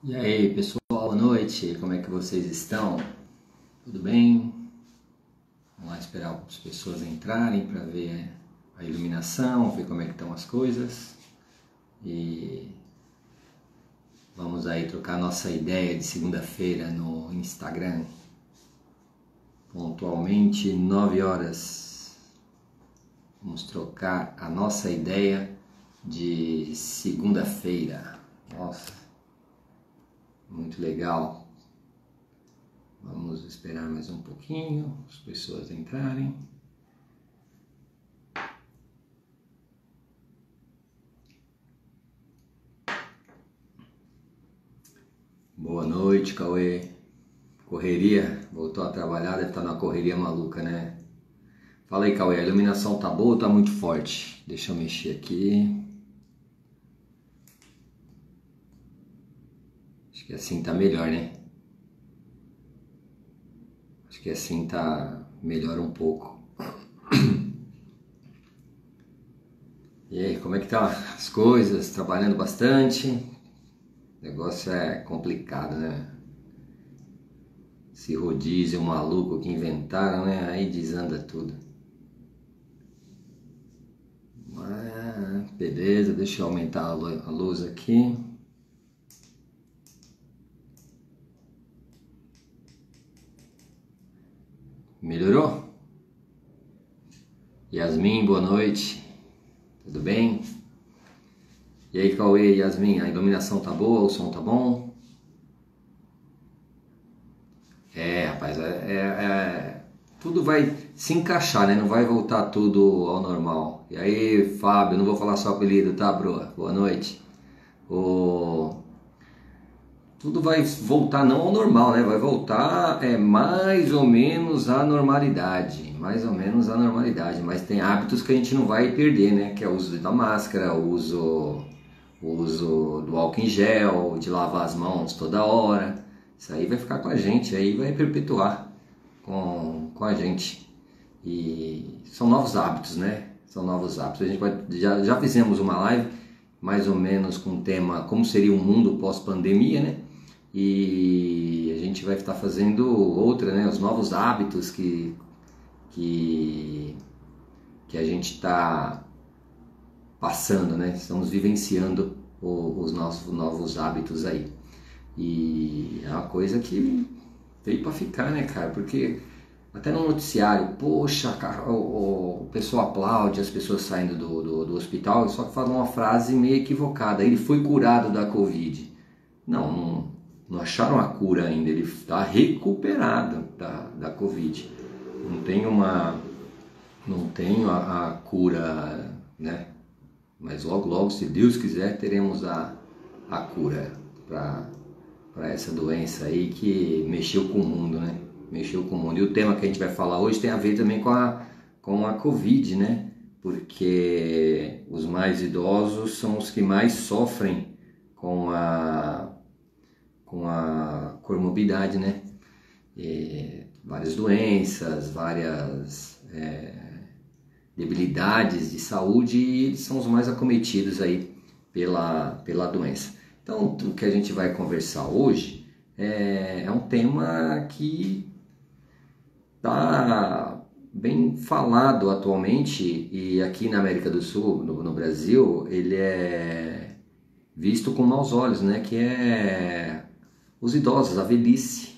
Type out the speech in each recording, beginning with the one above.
E aí, pessoal, boa noite, como é que vocês estão? Tudo bem? Vamos lá esperar as pessoas entrarem para ver a iluminação, ver como é que estão as coisas. E vamos aí trocar nossa ideia de segunda-feira no Instagram. Pontualmente 9 horas. Vamos trocar a nossa ideia de segunda-feira. Nossa, muito legal. Vamos esperar mais um pouquinho, as pessoas entrarem. Boa noite, Cauê. Correria? Voltou a trabalhar, deve estar numa correria maluca, né? Fala aí, Cauê, a iluminação tá boa ou tá muito forte? Deixa eu mexer aqui. Acho que assim tá melhor, né? Acho que assim tá melhor um pouco. E aí, como é que tá as coisas? Trabalhando bastante? O negócio é complicado, né? Esse rodízio maluco que inventaram, né? Aí desanda tudo. Beleza, deixa eu aumentar a luz aqui. Melhorou? Yasmin, boa noite. Tudo bem? E aí, Cauê, Yasmin, a iluminação tá boa? O som tá bom? Rapaz, tudo vai se encaixar, né? Não vai voltar tudo ao normal. E aí, Fábio, não vou falar seu apelido, tá, bro? Boa noite. Tudo vai voltar não ao normal, né? Vai voltar mais ou menos à normalidade. Mais ou menos à normalidade. Mas tem hábitos que a gente não vai perder, né? Que é o uso da máscara, o uso do álcool em gel, de lavar as mãos toda hora. Isso aí vai ficar com a gente, aí vai perpetuar com a gente. E são novos hábitos, né? São novos hábitos. A gente já fizemos uma live mais ou menos com o tema como seria o mundo pós-pandemia, né? E a gente vai estar fazendo outra, né? Os novos hábitos que a gente está passando, né? Estamos vivenciando os nossos novos hábitos aí. E é uma coisa que veio para ficar, né, cara? Porque até no noticiário, poxa, cara, o pessoal aplaude as pessoas saindo do hospital, só que fala uma frase meio equivocada. Ele foi curado da Covid. Não acharam a cura ainda, ele está recuperado da Covid. Não tenho a cura, né? Mas logo, logo, se Deus quiser, teremos a cura para essa doença aí que mexeu com o mundo, né? Mexeu com o mundo. E o tema que a gente vai falar hoje tem a ver também com a Covid, né? Porque os mais idosos são os que mais sofrem com a comorbidade, né? Várias doenças, várias debilidades de saúde, e eles são os mais acometidos aí pela doença. Então, o que a gente vai conversar hoje é um tema que está bem falado atualmente, e aqui na América do Sul, no Brasil, ele é visto com maus olhos, né? Que é os idosos, a velhice.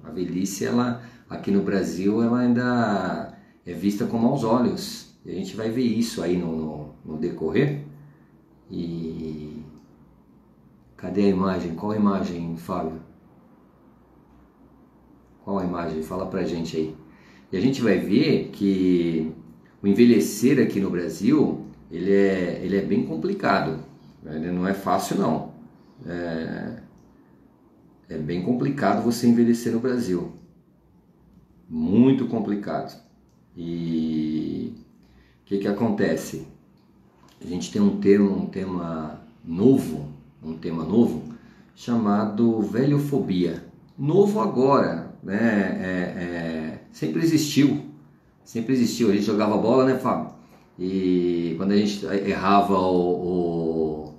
A velhice, ela, aqui no Brasil, ela ainda é vista com maus olhos. E a gente vai ver isso aí no decorrer. E cadê a imagem? Qual a imagem, Fábio? Qual a imagem? Fala pra gente aí. E a gente vai ver que o envelhecer aqui no Brasil, ele é bem complicado. Ele não é fácil, não. É bem complicado você envelhecer no Brasil. Muito complicado. E o que acontece? A gente tem um tema novo chamado velhofobia. Novo agora, né? Sempre existiu. Sempre existiu. A gente jogava bola, né, Fábio? E quando a gente errava o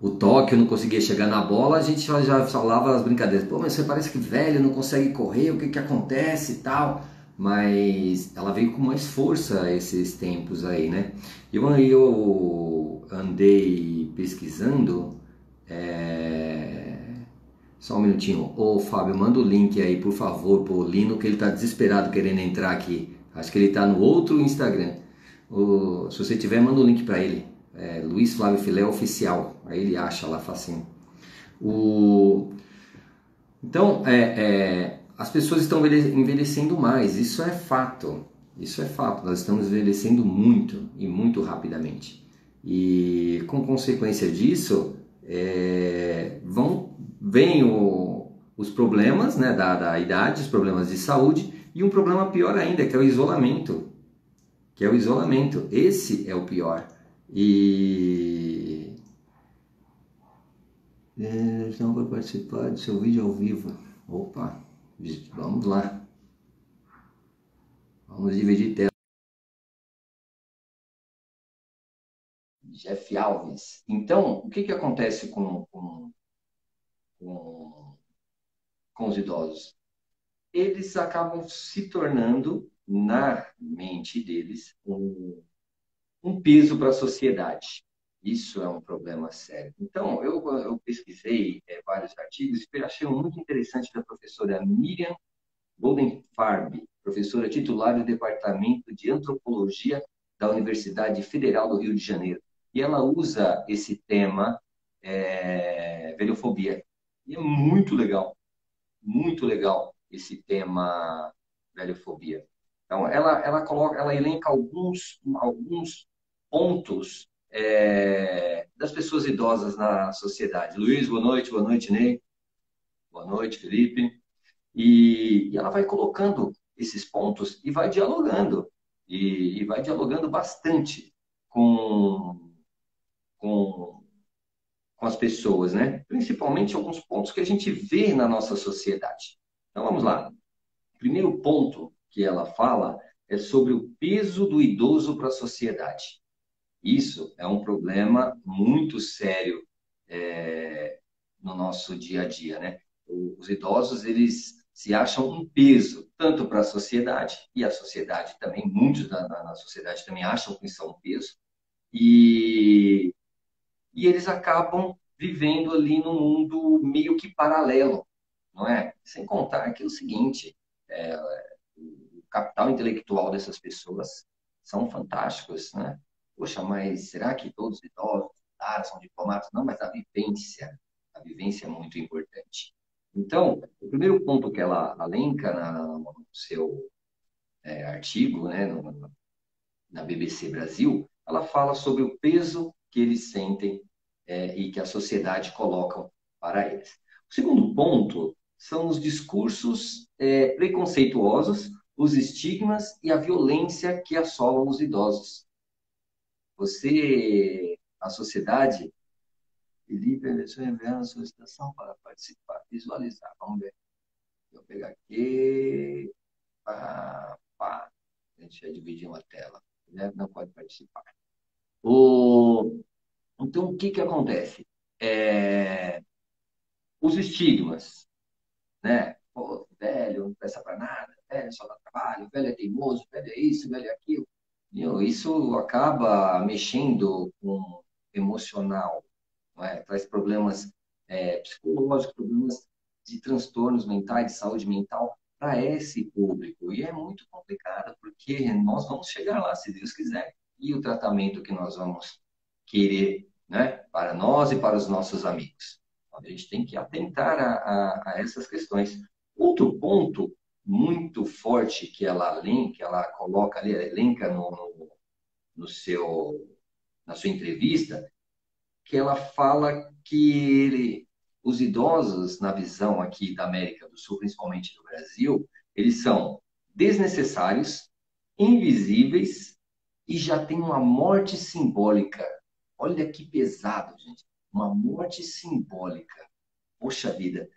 o toque, eu não conseguia chegar na bola, a gente já falava as brincadeiras. Pô, mas você parece que velho, não consegue correr, o que que acontece e tal. Mas ela veio com mais força esses tempos aí, né? Eu andei pesquisando. é, Só um minutinho. Ô Fábio, manda o link aí, por favor, pro Lino, que ele tá desesperado querendo entrar aqui. Acho que ele tá no outro Instagram. Se você tiver, manda o link para ele. Luiz Flávio Filé Oficial. Aí ele acha lá facinho. O... Então, as pessoas estão envelhecendo mais. Isso é fato. Isso é fato. Nós estamos envelhecendo muito e muito rapidamente. E com consequência disso, vem os problemas, né, da idade, os problemas de saúde e um problema pior ainda, que é o isolamento. Esse é o pior. E então vou participar do seu vídeo ao vivo. Opa, vamos lá. Vamos dividir tela. Jeff Alves. Então, o que acontece com, com os idosos? Eles acabam se tornando, na mente deles, um peso para a sociedade. Isso é um problema sério. Então, eu pesquisei vários artigos e achei um muito interessante da professora Miriam Goldenfarb, professora titular do Departamento de Antropologia da Universidade Federal do Rio de Janeiro. E ela usa esse tema, velhofobia. E é muito legal esse tema velhofobia. Então, ela elenca alguns pontos das pessoas idosas na sociedade. Luiz, boa noite, Ney, boa noite, Felipe. E ela vai colocando esses pontos e vai dialogando, e vai dialogando bastante com, com, com as pessoas, né? Principalmente alguns pontos que a gente vê na nossa sociedade. Então, vamos lá. O primeiro ponto que ela fala é sobre o peso do idoso para a sociedade. Isso é um problema muito sério no nosso dia a dia, né? Os idosos, eles se acham um peso, tanto para a sociedade, e a sociedade também, muitos na sociedade também acham que são um peso, e, e eles acabam vivendo ali num mundo meio que paralelo, não é? Sem contar que é o seguinte, é, o capital intelectual dessas pessoas são fantásticos, né? Poxa, mas será que todos os idosos são diplomatas? Não, mas a vivência é muito importante. Então, o primeiro ponto que ela elenca no seu artigo, né, na BBC Brasil, ela fala sobre o peso que eles sentem e que a sociedade coloca para eles. O segundo ponto são os discursos preconceituosos, os estigmas e a violência que assolam os idosos. A sociedade, Felipe, enviando a solicitação para participar, visualizar. Vamos ver. Vou pegar aqui. Pá. A gente vai dividir uma tela. Não pode participar. Então, o que acontece? Os estigmas, né? Pô, velho, não presta para nada, velho só dá trabalho, velho é teimoso, velho é isso, velho é aquilo. Isso acaba mexendo com o emocional, não é? Traz problemas psicológicos, problemas de transtornos mentais, de saúde mental para esse público. E é muito complicado, porque nós vamos chegar lá, se Deus quiser. E o tratamento que nós vamos querer, né, para nós e para os nossos amigos. Então, a gente tem que atentar a essas questões. Outro ponto muito forte que ela coloca ali, ela elenca no seu, na sua entrevista, que ela fala que os idosos, na visão aqui da América do Sul, principalmente do Brasil, eles são desnecessários, invisíveis e já têm uma morte simbólica. Olha que pesado, gente. Uma morte simbólica. Poxa vida.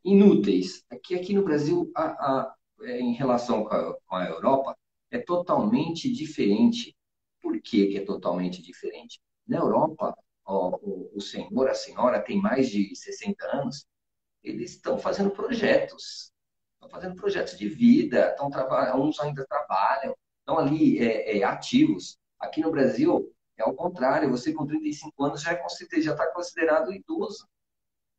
Inúteis. Aqui no Brasil, em relação com a Europa, é totalmente diferente. Por que é totalmente diferente? Na Europa, o senhor, a senhora tem mais de 60 anos, eles estão fazendo projetos de vida, estão trabalhando, uns ainda trabalham, estão ali ativos. Aqui no Brasil, é ao contrário, você com 35 anos já está considerado idoso,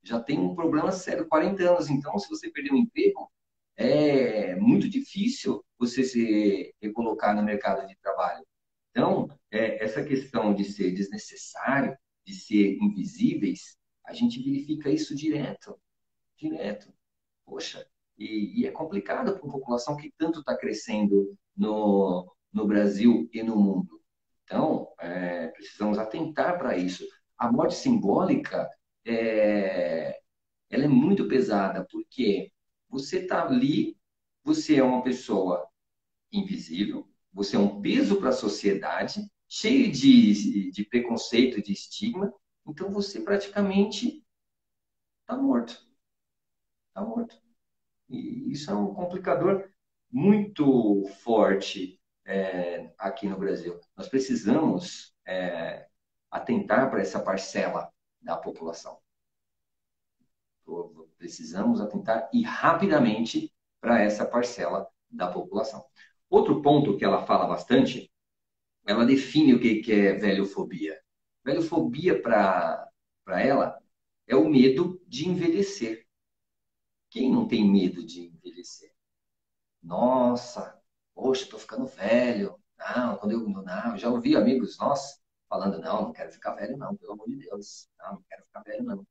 já tem um problema sério, 40 anos. Então, se você perder um emprego, é muito difícil você se recolocar no mercado de trabalho. Então, essa questão de ser desnecessário, de ser invisíveis, a gente verifica isso direto, direto. Poxa, e é complicado para uma população que tanto está crescendo no Brasil e no mundo. Então, precisamos atentar para isso. A morte simbólica, é, ela é muito pesada, porque você está ali, você é uma pessoa invisível, você é um peso para a sociedade, cheio de preconceito, de estigma, então você praticamente está morto, está morto. E isso é um complicador muito forte aqui no Brasil. Nós precisamos atentar para essa parcela da população. Precisamos atentar e rapidamente para essa parcela da população. Outro ponto que ela fala bastante, ela define o que é velhofobia. Velhofobia para ela é o medo de envelhecer. Quem não tem medo de envelhecer? Nossa, poxa, estou ficando velho. Não, eu já ouvi amigos nossos falando, não quero ficar velho não, pelo amor de Deus. Não quero ficar velho não.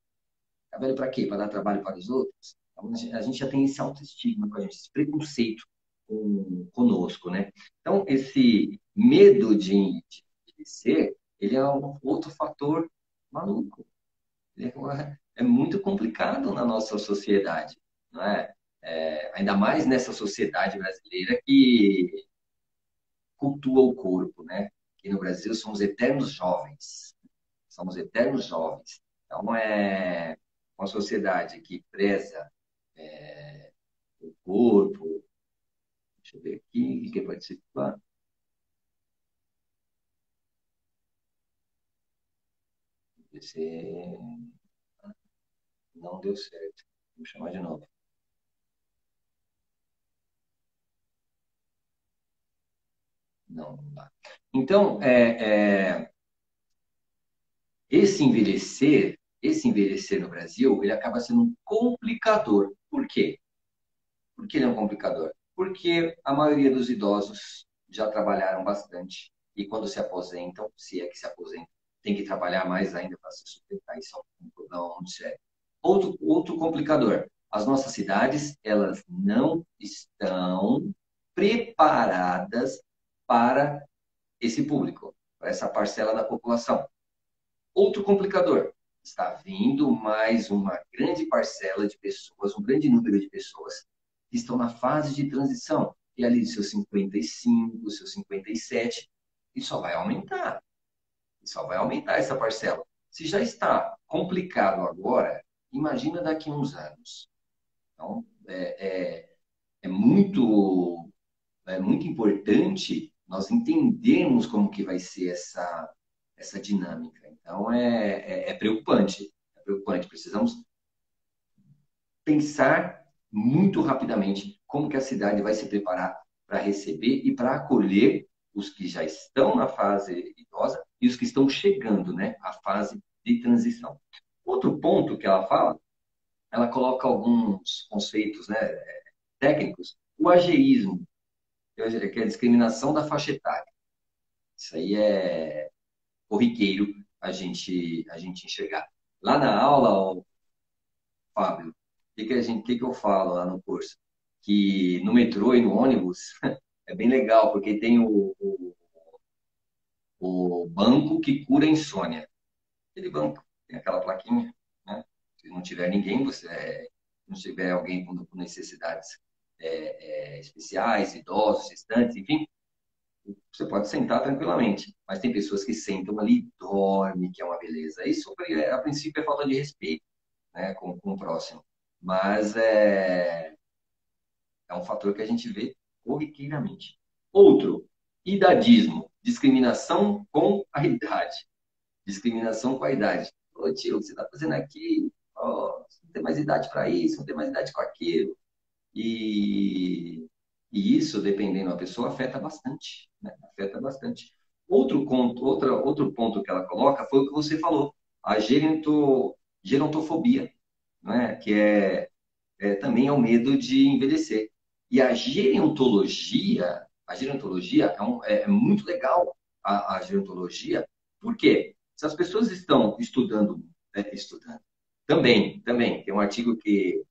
Ficar velho para quê? Para dar trabalho para os outros? Então, a gente já tem esse autoestigma com a gente, esse preconceito conosco, né? Então, esse medo de envelhecer, ele é um outro fator maluco. É muito complicado na nossa sociedade, não é? Ainda mais nessa sociedade brasileira que cultua o corpo, né? Aqui no Brasil somos eternos jovens, somos eternos jovens. Então, é uma sociedade que preza o corpo. Deixa eu ver aqui, quem participa? Você não deu certo. Vou chamar de novo. Não, não dá. Então, esse envelhecer no Brasil, ele acaba sendo um complicador. Por quê? Por que ele é um complicador? Porque a maioria dos idosos já trabalharam bastante e quando se aposentam, se é que se aposentam, tem que trabalhar mais ainda para se sustentar. Isso é um problema muito sério. Outro complicador. As nossas cidades, elas não estão preparadas para esse público, para essa parcela da população. Outro complicador. Está vindo mais uma grande parcela de pessoas, um grande número de pessoas que estão na fase de transição, e ali dos seus 55, seus 57, e só vai aumentar. E só vai aumentar essa parcela. Se já está complicado agora, imagina daqui a uns anos. Então, é muito importante nós entendermos como que vai ser essa dinâmica. Então, é preocupante. É preocupante. Precisamos pensar muito rapidamente como que a cidade vai se preparar para receber e para acolher os que já estão na fase idosa e os que estão chegando, né, à fase de transição. Outro ponto que ela fala, ela coloca alguns conceitos, né, técnicos, o ageísmo, que é a discriminação da faixa etária. Isso aí é corriqueiro a gente enxergar. Lá na aula, ó, Fábio, o que eu falo lá no curso? Que no metrô e no ônibus é bem legal, porque tem o banco que cura a insônia. Aquele banco, tem aquela plaquinha, né? Se não tiver ninguém, não tiver alguém com necessidades especiais, idosos, gestantes, enfim, você pode sentar tranquilamente. Mas tem pessoas que sentam ali e dormem, que é uma beleza. Isso, a princípio, é falta de respeito, né, com o próximo. Mas é um fator que a gente vê corriqueiramente. Outro, idadismo, discriminação com a idade. Discriminação com a idade. Ô, tio, o que você está fazendo aqui? Ó, você não tem mais idade para isso, não tem mais idade com aquilo. E, e isso, dependendo da pessoa, afeta bastante, né? Afeta bastante. Outro ponto que ela coloca foi o que você falou, a gerontofobia, né? Que também é o medo de envelhecer. E a gerontologia é muito legal, a gerontologia, por quê? Se as pessoas estão estudando, também, tem um artigo que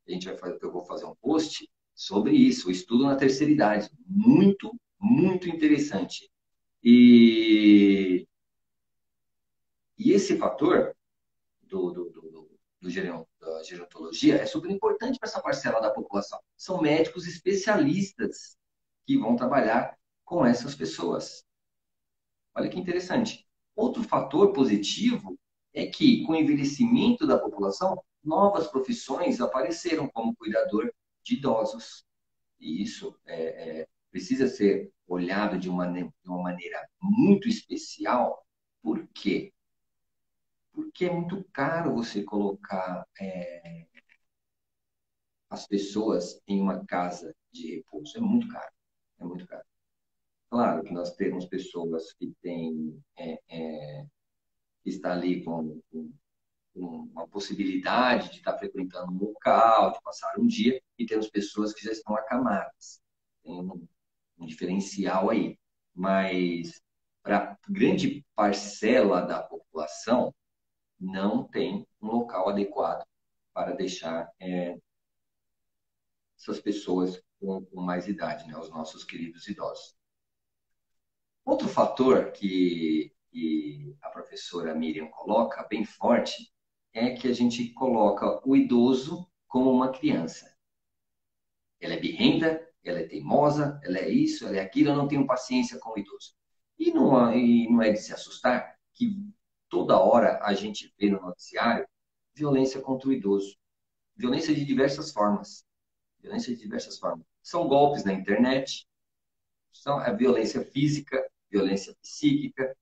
que eu vou fazer um post sobre isso, o estudo na terceira idade. Muito, muito interessante. E, e esse fator da gerontologia é super importante para essa parcela da população. São médicos especialistas que vão trabalhar com essas pessoas. Olha que interessante. Outro fator positivo é que, com o envelhecimento da população, novas profissões apareceram como cuidador de idosos. E isso precisa ser olhado de uma maneira muito especial. Por quê? Porque é muito caro você colocar as pessoas em uma casa de repouso. É muito caro. É muito caro. Claro que nós temos pessoas que que está ali com uma possibilidade de estar frequentando um local, de passar um dia, e temos pessoas que já estão acamadas. Tem um diferencial aí. Mas para grande parcela da população, não tem um local adequado para deixar essas pessoas com mais idade, né? Os nossos queridos idosos. Outro fator que a professora Miriam coloca bem forte é que a gente coloca o idoso como uma criança. Ela é birrenta, ela é teimosa, ela é isso, ela é aquilo, eu não tenho paciência com o idoso. E não é de se assustar que toda hora a gente vê no noticiário violência contra o idoso. Violência de diversas formas. Violência de diversas formas. São golpes na internet, são a violência física, violência psíquica,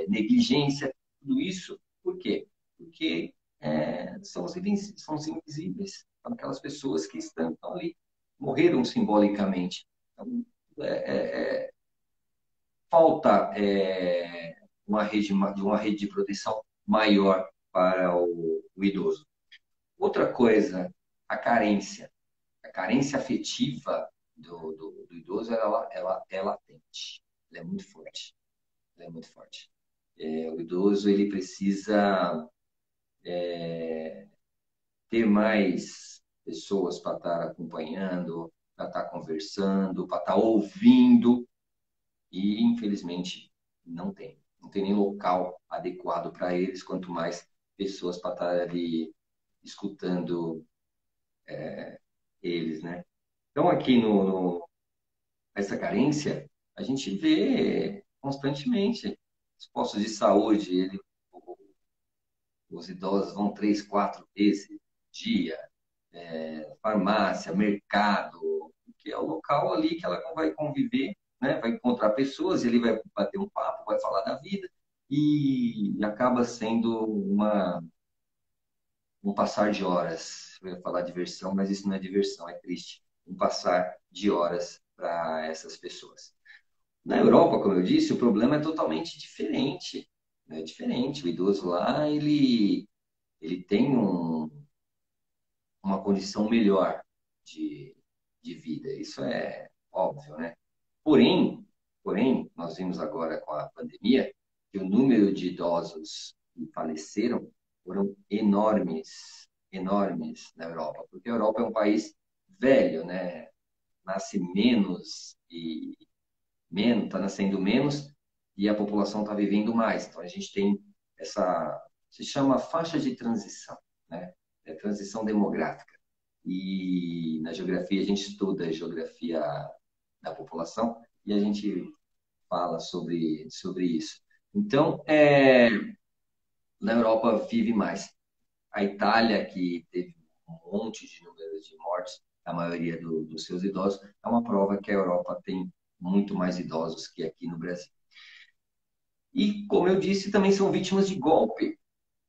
negligência, tudo isso. Por quê? Porque são os invisíveis, são aquelas pessoas que estão ali, morreram simbolicamente. Então, é, é, falta uma rede de proteção maior para o idoso. Outra coisa, a carência. A carência afetiva do idoso, ela é latente. Ela é muito forte. Ela é muito forte. O idoso, ele precisa ter mais pessoas para estar acompanhando, para estar conversando, para estar ouvindo. E, infelizmente, não tem. Não tem nem local adequado para eles, quanto mais pessoas para estar ali escutando eles, né? Então, aqui essa carência, a gente vê constantemente. Os postos de saúde, os idosos vão 3, 4 vezes por dia, farmácia, mercado, que é o local ali que ela vai conviver, né? Vai encontrar pessoas, ele vai bater um papo, vai falar da vida, e acaba sendo um passar de horas. Eu ia falar diversão, mas isso não é diversão, é triste. Um passar de horas para essas pessoas. Na Europa, como eu disse, o problema é totalmente diferente. É diferente. O idoso lá, ele tem uma condição melhor de, de vida. Isso é óbvio, né? Porém, nós vimos agora com a pandemia que o número de idosos que faleceram foram enormes, enormes na Europa, porque a Europa é um país velho, né? Nasce menos e menos, está nascendo menos e a população está vivendo mais. Então a gente tem essa, se chama faixa de transição, né? É transição demográfica. E na geografia a gente estuda a geografia da população e a gente fala sobre isso. Então, na Europa vive mais. A Itália, que teve um monte de números de mortes, a maioria dos seus idosos, é uma prova que a Europa tem muito mais idosos que aqui no Brasil. E, como eu disse, também são vítimas de golpe.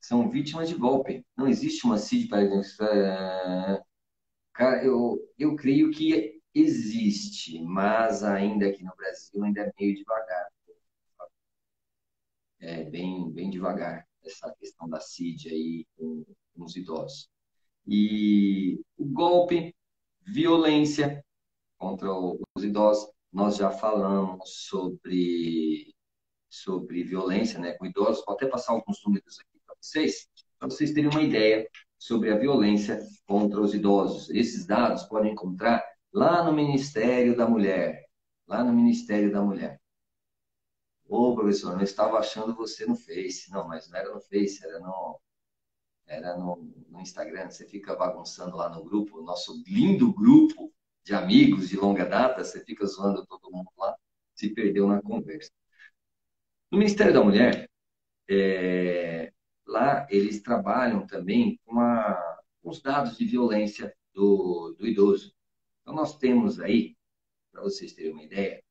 São vítimas de golpe. Não existe uma CID para... Cara, eu creio que existe, mas ainda aqui no Brasil ainda é meio devagar. É bem devagar essa questão da CID aí com os idosos. E o golpe, violência contra os idosos, nós já falamos sobre violência, né, com idosos. Vou até passar alguns números aqui para vocês terem uma ideia sobre a violência contra os idosos. Esses dados podem encontrar lá no Ministério da Mulher, lá no Ministério da Mulher. Ô, professor, eu estava achando você no Face. Não, mas não era no Face, era no Instagram. Você fica bagunçando lá no grupo, nosso lindo grupo de amigos de longa data, você fica zoando todo mundo lá, se perdeu na conversa. No Ministério da Mulher, lá eles trabalham também com os dados de violência do idoso. Então, nós temos aí, para vocês terem uma ideia,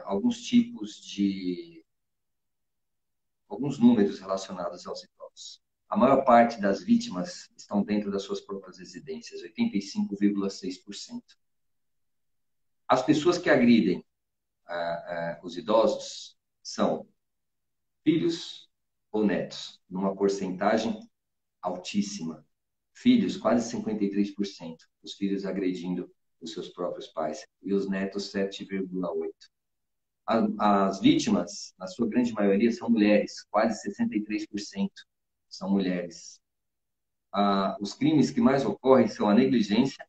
alguns tipos de alguns números relacionados aos idosos. A maior parte das vítimas estão dentro das suas próprias residências, 85,6%. As pessoas que agridem os idosos são filhos ou netos, numa porcentagem altíssima. Filhos, quase 53%. Os filhos agredindo os seus próprios pais. E os netos, 7,8%. As vítimas, na sua grande maioria, são mulheres, quase 63% são mulheres. Os crimes que mais ocorrem são a negligência,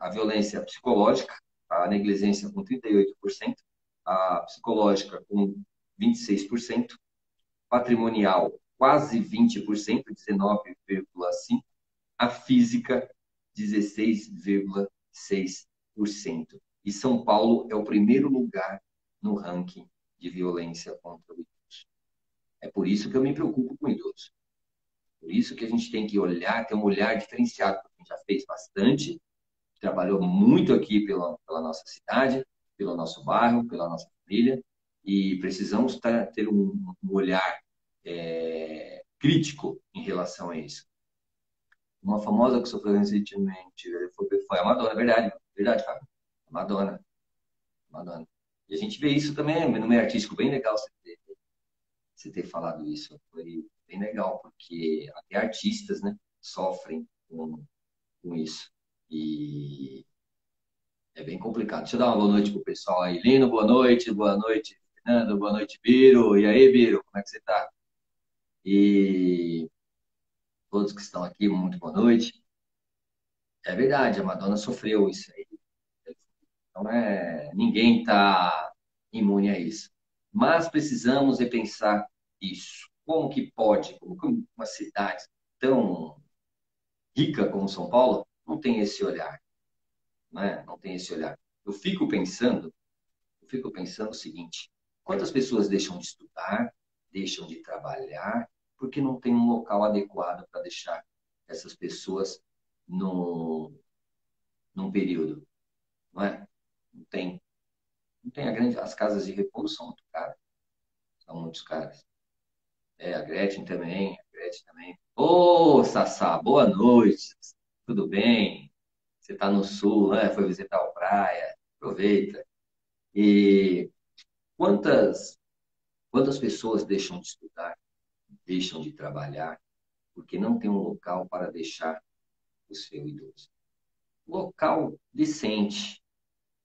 a violência psicológica, a negligência com 38%, a psicológica com 26%, patrimonial quase 20%, 19,5%, a física 16,6%. E São Paulo é o primeiro lugar no ranking de violência contra o idoso. É por isso que eu me preocupo com o idoso. Por isso que a gente tem que olhar, ter um olhar diferenciado. A gente já fez bastante, trabalhou muito aqui pela nossa cidade, pelo nosso bairro, pela nossa família, e precisamos ter um olhar crítico em relação a isso. Uma famosa que sofreu recentemente foi a Madonna, verdade, Fábio. A Madonna. E a gente vê isso também no meio artístico, bem legal você ter falado isso. Foi bem legal, porque até artistas, né, sofrem com isso. E é bem complicado. Deixa eu dar uma boa noite pro pessoal aí. Lino, boa noite, Fernando, boa noite, Biro. E aí, Biro, como é que você tá? E todos que estão aqui, muito boa noite. É verdade, a Madonna sofreu isso aí. Então, ninguém está imune a isso. Mas precisamos repensar isso. Como que pode, como que uma cidade tão rica como São Paulo não tem esse olhar, né? Não tem esse olhar. Eu fico pensando o seguinte: quantas pessoas deixam de estudar, deixam de trabalhar, porque não tem um local adequado para deixar essas pessoas num período, não é? Não tem. Não tem as casas de repouso são muito caras, são muitos caras. A Gretchen também, a Gretchen também. Ô, Sassá, boa noite. Tudo bem? Você está no sul, né? Foi visitar a praia. Aproveita. E quantas pessoas deixam de estudar, deixam de trabalhar, porque não tem um local para deixar o seu idoso? Local decente,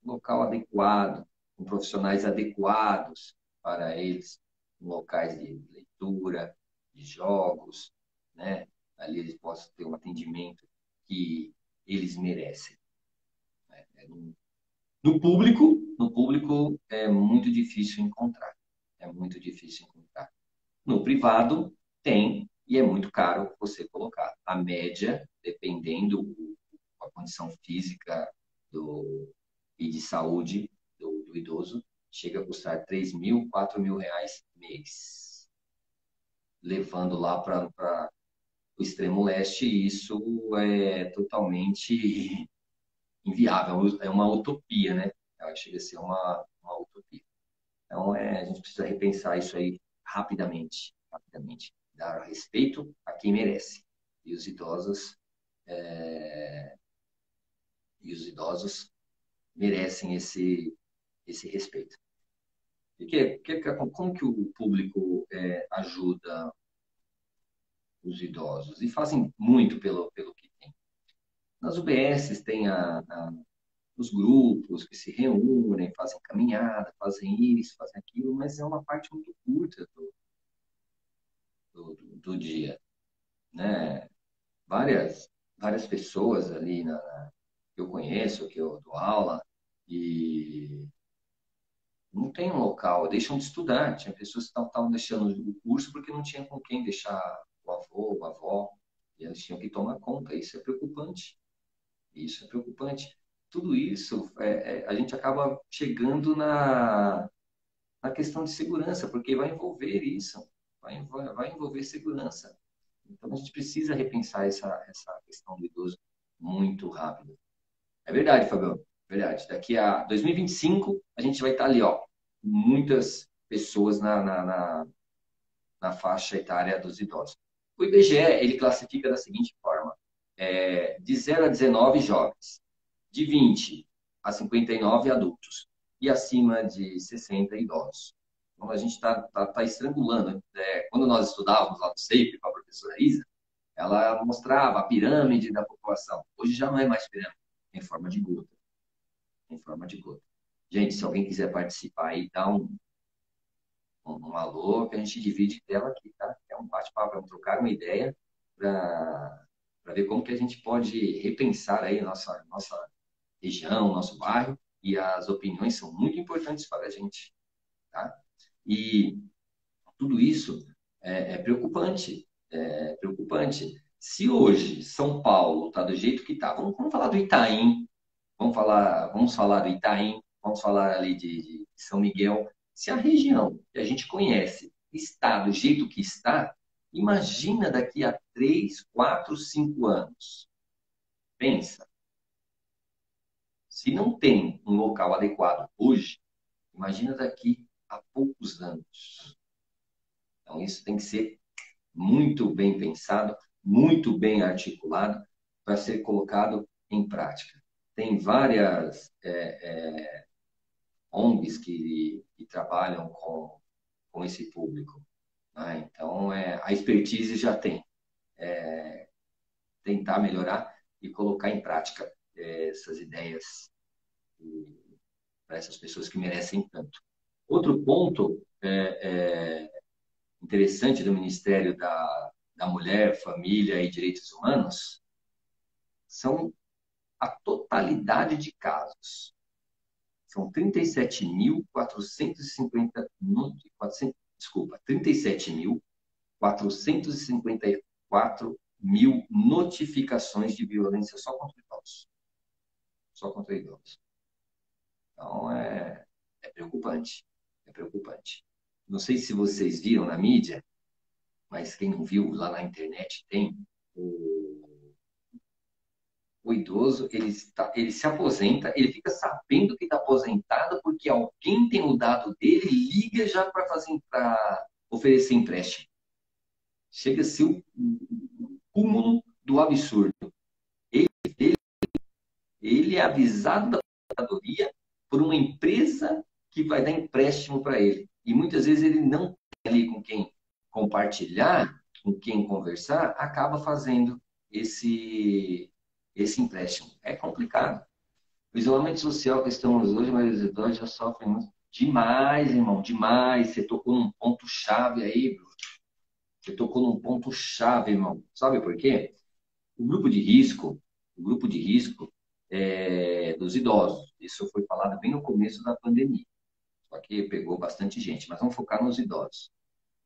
local adequado, com profissionais adequados para eles, locais de leitura, de jogos, né? Ali eles possam ter um atendimento que eles merecem. Né? No público é muito difícil encontrar. É muito difícil encontrar. No privado tem e é muito caro você colocar. A média, dependendo da condição física e de saúde do idoso, chega a custar 3 mil, 4 mil reais mês. Levando lá para o extremo leste, isso é totalmente inviável, é uma utopia, né? Ela chega a ser uma utopia. Então, a gente precisa repensar isso aí rapidamente, dar respeito a quem merece. E os idosos, é, e os idosos merecem esse respeito. Como que o público ajuda os idosos? E fazem muito pelo que tem. Nas UBSs tem os grupos que se reúnem, fazem caminhada, fazem isso, fazem aquilo, mas é uma parte muito curta do dia, né? Várias pessoas ali que eu conheço, que eu dou aula, e não tem um local, deixam de estudar. Tinha pessoas que estavam deixando o curso porque não tinha com quem deixar o avô, a avó, e eles tinham que tomar conta. Isso é preocupante. Isso é preocupante. Tudo isso, a gente acaba chegando na questão de segurança, porque vai envolver isso, vai envolver segurança. Então, a gente precisa repensar essa questão do idoso muito rápido. É verdade, Fabião. Verdade. Daqui a 2025, a gente vai estar ali, ó, muitas pessoas na faixa etária dos idosos. O IBGE, ele classifica da seguinte forma: de 0 a 19, jovens, de 20 a 59, adultos, e acima de 60, idosos. Então, a gente está estrangulando. Quando nós estudávamos lá no SEIP com a professora Isa, ela mostrava a pirâmide da população. Hoje já não é mais pirâmide, em forma de gota. Em forma de gota. Gente, se alguém quiser participar aí, dá um alô que a gente divide tela aqui, tá? É um bate-papo, vamos trocar uma ideia para ver como que a gente pode repensar aí nossa região, nosso bairro, e as opiniões são muito importantes para a gente, tá? E tudo isso é preocupante, é preocupante. Se hoje São Paulo está do jeito que está, vamos falar do Itaim, vamos falar do Itaim, vamos falar ali de São Miguel. Se a região que a gente conhece está do jeito que está, imagina daqui a 3, 4, 5 anos. Pensa, se não tem um local adequado hoje, imagina daqui a poucos anos. Então, isso tem que ser muito bem pensado, muito bem articulado para ser colocado em prática. Tem várias ONGs que trabalham com esse público, né? Então, a expertise já tem. Tentar melhorar e colocar em prática essas ideias para essas pessoas que merecem tanto. Outro ponto interessante do Ministério da Mulher, Família e Direitos Humanos são a totalidade de casos. São 37.450, desculpa, 37.454 mil notificações de violência só contra idosos. Só contra idosos. Então, é preocupante. É preocupante. Não sei se vocês viram na mídia, mas quem não viu, lá na internet tem o idoso, ele se aposenta, ele fica sabendo que está aposentado porque alguém tem o dado dele, liga já para oferecer empréstimo. Chega a ser o cúmulo do absurdo. Ele, ele é avisado da aposentadoria por uma empresa que vai dar empréstimo para ele. E muitas vezes ele não tem ali com quem compartilhar, com quem conversar, acaba fazendo esse empréstimo. É complicado. O isolamento social que estamos hoje, mas os idosos já sofrem muito. Demais, irmão, demais. Você tocou num ponto-chave aí, Bruno. Você tocou num ponto-chave, irmão. Sabe por quê? O grupo de risco dos idosos. Isso foi falado bem no começo da pandemia. Só que pegou bastante gente, mas vamos focar nos idosos.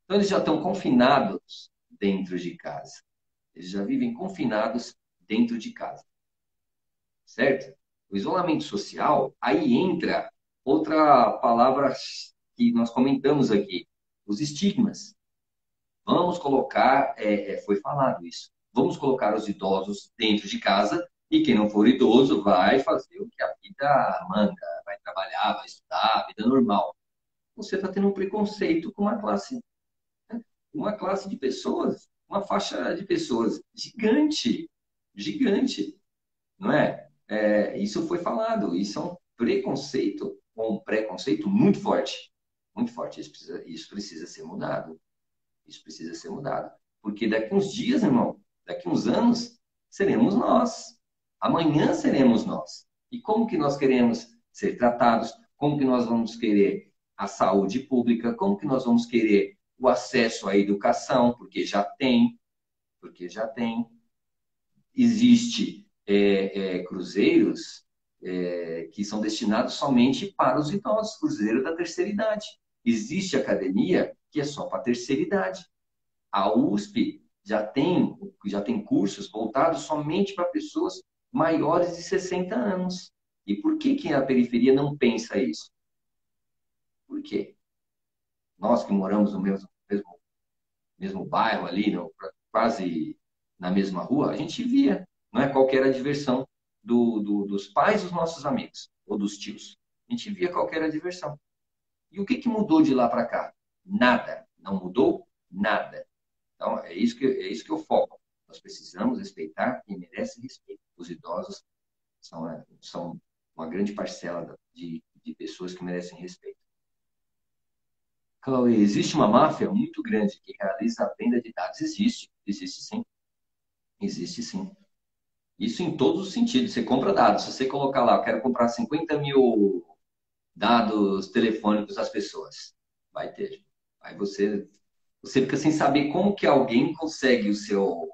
Então, eles já estão confinados dentro de casa. Eles já vivem confinados dentro de casa. Certo? O isolamento social, aí entra outra palavra que nós comentamos aqui, os estigmas. Vamos colocar, foi falado isso, vamos colocar os idosos dentro de casa e quem não for idoso vai fazer o que a vida manda, vai trabalhar, vai estudar, a vida normal. você está tendo um preconceito com uma classe de pessoas, uma faixa de pessoas gigante, gigante, não é? Isso foi falado, isso é um preconceito, um preconceito muito forte, muito forte. Isso precisa ser mudado, isso precisa ser mudado, porque daqui uns dias, irmão, daqui uns anos, seremos nós. Amanhã seremos nós. E como que nós queremos ser tratados? Como que nós vamos querer a saúde pública? Como que nós vamos querer o acesso à educação? Porque já tem. Existe cruzeiros que são destinados somente para os idosos, cruzeiro da terceira idade. Existe academia que é só para a terceira idade. A USP já tem cursos voltados somente para pessoas maiores de 60 anos. E por que que a periferia não pensa isso? Por quê? Nós que moramos no mesmo bairro ali, quase na mesma rua, a gente via, não é, qual que era a diversão dos pais dos nossos amigos, ou dos tios. A gente via qual que era a diversão. E o que que mudou de lá para cá? Nada. Não mudou nada. Então, é isso que eu foco. Nós precisamos respeitar quem merece respeito. Os idosos são uma grande parcela de pessoas que merecem respeito. Cauê, existe uma máfia muito grande que realiza a venda de dados? Existe sim. Existe sim. Isso em todos os sentidos. Você compra dados. Se você colocar lá, eu quero comprar 50 mil dados telefônicos das pessoas, vai ter. Aí você fica sem saber como que alguém consegue o seu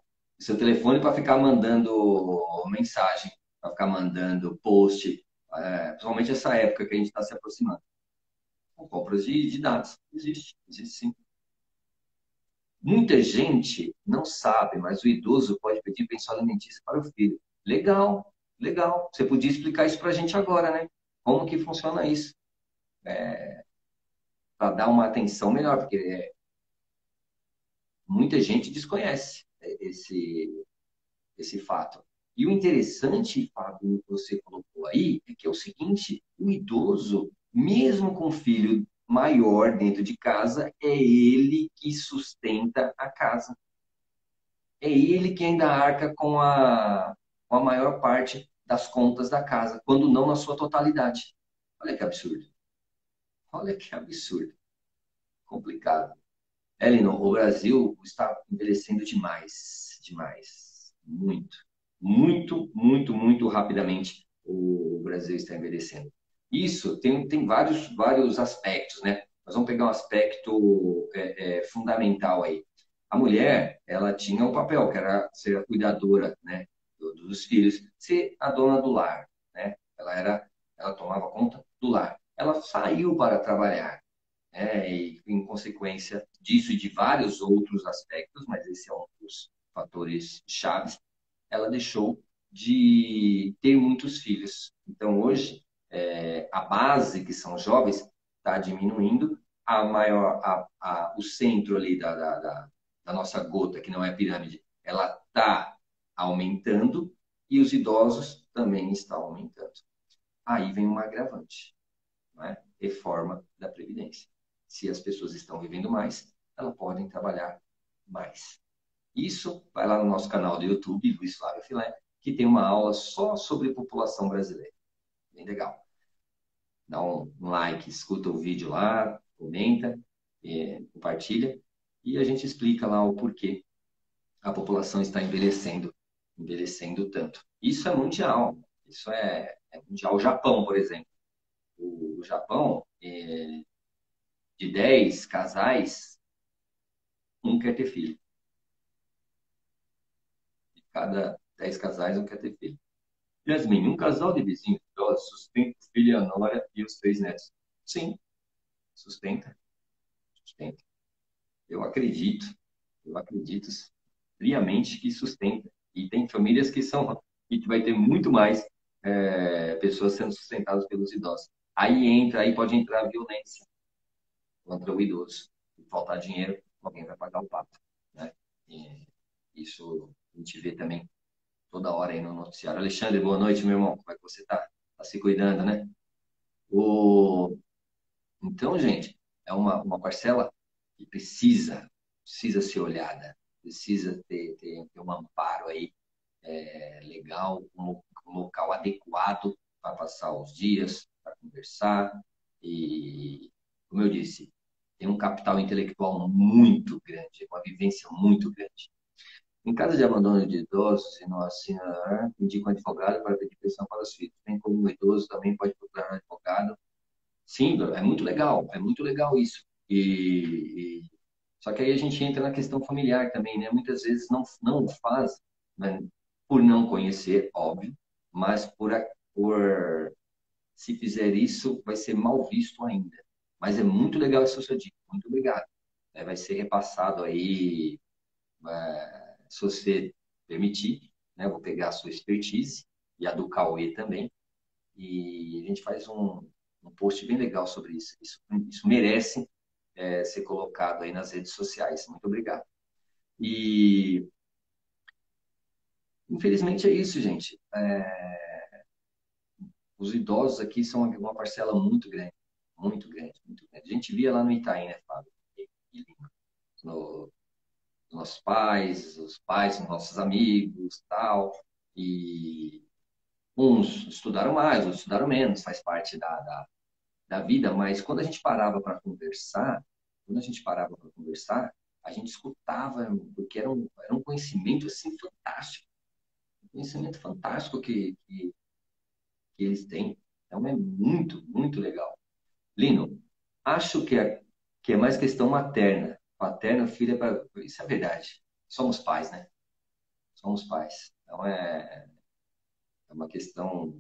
telefone para ficar mandando mensagem, para ficar mandando post, principalmente essa época que a gente está se aproximando. Com compras de dados. Existe sim. Muita gente não sabe, mas o idoso pode pedir pensão alimentícia para o filho. Legal, legal. Você podia explicar isso para a gente agora, né? Como que funciona isso? Para dar uma atenção melhor, porque muita gente desconhece esse fato. E o interessante, Fábio, que você colocou aí, é que é o seguinte: o idoso, mesmo com filho maior dentro de casa, é ele que sustenta a casa. É ele que ainda arca com a maior parte das contas da casa, quando não na sua totalidade. Olha que absurdo. Olha que absurdo. Complicado. Elinor, o Brasil está envelhecendo demais, demais, muito, muito, muito, muito rapidamente o Brasil está envelhecendo. Isso tem vários aspectos, né? Nós vamos pegar um aspecto fundamental aí. A mulher, ela tinha um papel, que era ser a cuidadora, né, dos filhos, ser a dona do lar, né? Ela tomava conta do lar. Ela saiu para trabalhar, e em consequência disso e de vários outros aspectos, mas esse é um dos fatores chaves, ela deixou de ter muitos filhos. Então, hoje, a base, que são jovens, está diminuindo, o centro ali da nossa gota, que não é pirâmide, ela está aumentando e os idosos também estão aumentando. Aí vem um agravante, não é? Reforma da Previdência. Se as pessoas estão vivendo mais, elas podem trabalhar mais. Isso, vai lá no nosso canal do YouTube, Luiz Flávio Filé, que tem uma aula só sobre população brasileira. Bem legal. Dá um like, escuta o vídeo lá, comenta, compartilha, e a gente explica lá o porquê a população está envelhecendo tanto. Isso é mundial. Isso é mundial. O Japão, por exemplo. O Japão, de 10 casais, um quer ter filho. De cada 10 casais, um quer ter filho. Yasmin, um casal de vizinhos idosos sustenta o filho, a nora e os 3 netos. Sim, sustenta. Sustenta. Eu acredito friamente que sustenta. E tem famílias que vai ter muito mais pessoas sendo sustentadas pelos idosos. Aí pode entrar a violência contra o idoso. Se faltar dinheiro, alguém vai pagar o pato, né? E isso a gente vê também toda hora aí no noticiário. Alexandre, boa noite, meu irmão. Como é que você tá? Tá se cuidando, né? O... Então, gente, é uma parcela que precisa ser olhada, precisa ter um amparo aí legal, um local adequado para passar os dias, para conversar. E, como eu disse, tem um capital intelectual muito grande, uma vivência muito grande. Em caso de abandono de idosos, se não assina, indica um advogado para pedir pensão para os filhos. Bem como o idoso também pode procurar um advogado. Sim, é muito legal isso. Só que aí a gente entra na questão familiar também, né? Muitas vezes não faz, né? Por não conhecer, óbvio, mas por se fizer isso, vai ser mal visto ainda. Mas é muito legal essa sua dica, muito obrigado. Vai ser repassado aí, se você permitir, né? Eu vou pegar a sua expertise e a do Cauê também, e a gente faz um post bem legal sobre isso. Isso merece ser colocado aí nas redes sociais. Muito obrigado. E, infelizmente, é isso, gente. Os idosos aqui são uma parcela muito grande, muito grande, muito grande. A gente via lá no Itaim, né, Fábio? No, os nossos pais, os pais dos nossos amigos, tal. E uns estudaram mais, outros estudaram menos, faz parte da vida, mas quando a gente parava para conversar, a gente escutava, porque era um conhecimento assim fantástico, um conhecimento fantástico que eles têm. Então é muito, muito legal. Lino, acho que é mais questão materna. Paterna, filha, isso é verdade. Somos pais, né? Somos pais. Então é uma questão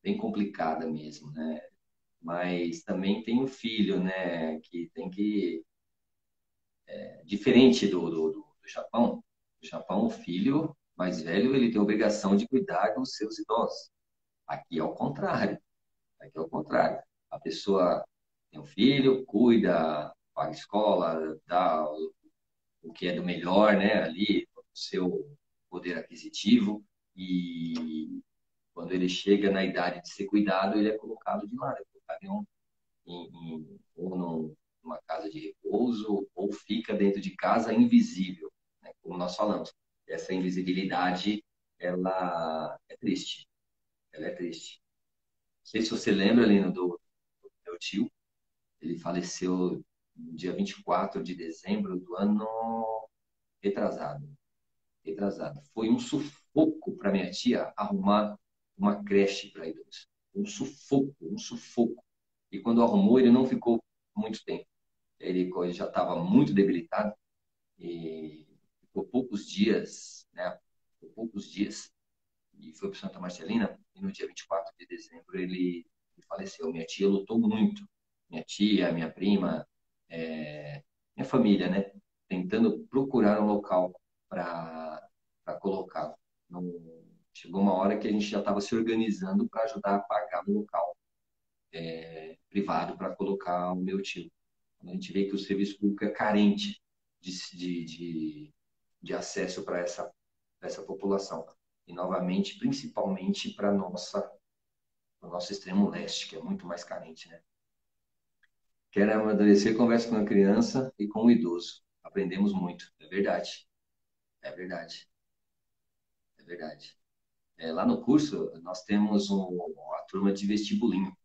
bem complicada mesmo, né? Mas também tem o filho, né? Que tem que diferente do Japão. No Japão, o filho mais velho ele tem a obrigação de cuidar dos seus idosos. Aqui é o contrário. Aqui é o contrário. A pessoa tem um filho, cuida, paga escola, dá o que é do melhor, né? Ali, o seu poder aquisitivo. E quando ele chega na idade de ser cuidado, ele é colocado de lado, é colocado ou numa casa de repouso, ou fica dentro de casa invisível, né? Como nós falamos. Essa invisibilidade, ela é triste. Ela é triste. Não sei se você lembra, Lino, do meu tio. Ele faleceu no dia 24 de dezembro do ano retrasado. Retrasado. Foi um sufoco para minha tia arrumar uma creche para idosos. Um sufoco, um sufoco. E quando arrumou, ele não ficou muito tempo. Ele já estava muito debilitado e ficou poucos dias, né? Ficou poucos dias e foi para Santa Marcelina. E no dia 24 de dezembro ele faleceu. Minha tia lutou muito. Minha tia, minha prima, minha família, né? Tentando procurar um local para colocá-lo. Chegou uma hora que a gente já estava se organizando para ajudar a pagar um local privado para colocar o meu tio. A gente vê que o serviço público é carente de acesso para essa população. E, novamente, principalmente para o nosso extremo leste, que é muito mais carente, né? Quer amadurecer, conversa com a criança e com o idoso. Aprendemos muito. É verdade. É verdade. É verdade. Lá no curso, nós temos a turma de vestibulinho.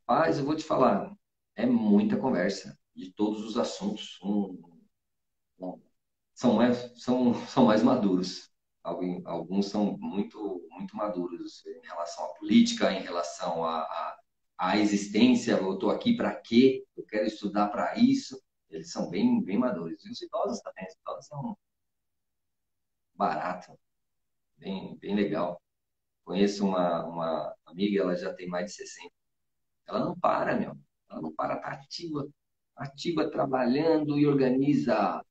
Mas eu vou te falar, é muita conversa de todos os assuntos. Um, são mais maduros. Alguns são muito, muito maduros em relação à política, em relação à existência. Eu estou aqui para quê? Eu quero estudar para isso. Eles são bem, bem maduros. E os idosos também. Os idosos são barato, bem, bem legal. Conheço uma amiga, ela já tem mais de 60. Ela não para, meu. Ela não para, tá ativa. Ativa trabalhando e organiza